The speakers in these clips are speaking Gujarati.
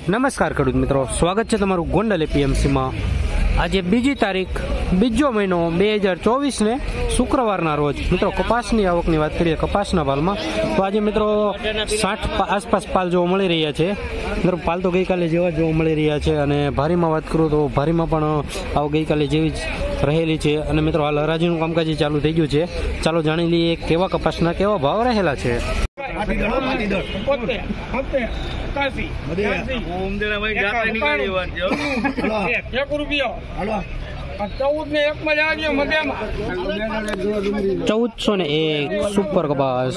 નમસ્કાર ખેડૂત મિત્રો, સ્વાગત છે તમારું ગોંડલ એપીએમસીમાં। આજે બીજી તારીખ બીજો મહિનો 2024 ને શુક્રવારના રોજ મિત્રો કપાસની આવકની વાત કરીએ કપાસના પાલમાં તો આજે મિત્રો 60 આસપાસ પાલ જોવા મળી રહ્યા છે। મિત્રો પાલ તો ગઈકાલે જેવા જોવા મળી રહ્યા છે અને ભારીમાં વાત કરું તો ભારીમાં પણ આવ ગઈકાલે જેવી જ રહેલી છે અને મિત્રો હાલ હરાજીનું કામકાજ ચાલુ થઈ ગયું છે। ચાલો જાણી લઈએ કેવા કપાસના કેવા ભાવ રહેલા છે। ₹1401 સુપર કપાસ,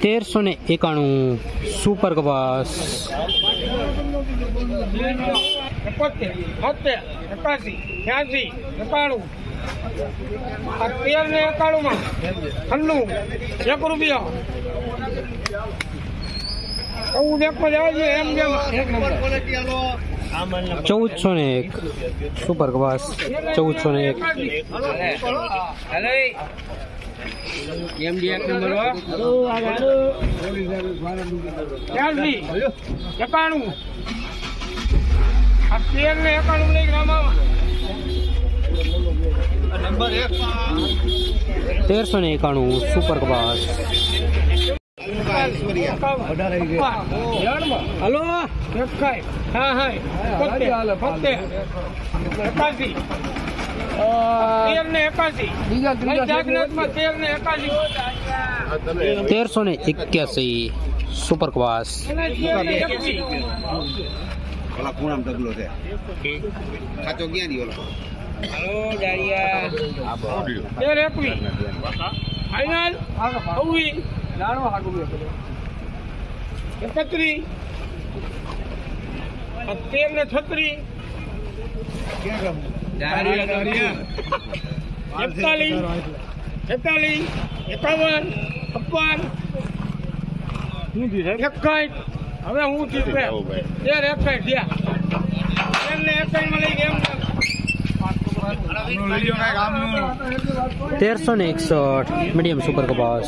₹1391 સુપર કપાસ, 1401 સુપર કપાસ, 1391 સુપર કપાસ। હલો ₹1381 સુપર કપાસ, હવે હું ₹1361 મીડિયમ સુપર કપાસ,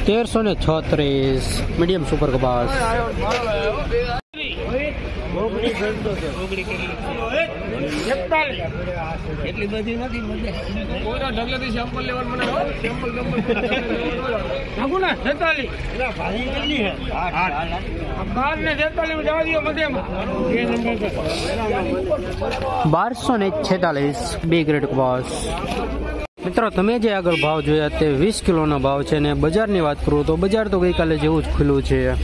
₹1336 મીડિયમ સુપર કપાસ, એટલી બધી નથી ₹1246 B ગ્રેડ કપાસ। મિત્રો તમે જે આગળ ભાવ જોયા તે 20 કિલોના ભાવ છે અને બજારની વાત કરું તો બજાર તો ગઈકાલે જેવું જ ખુલ્લું છે।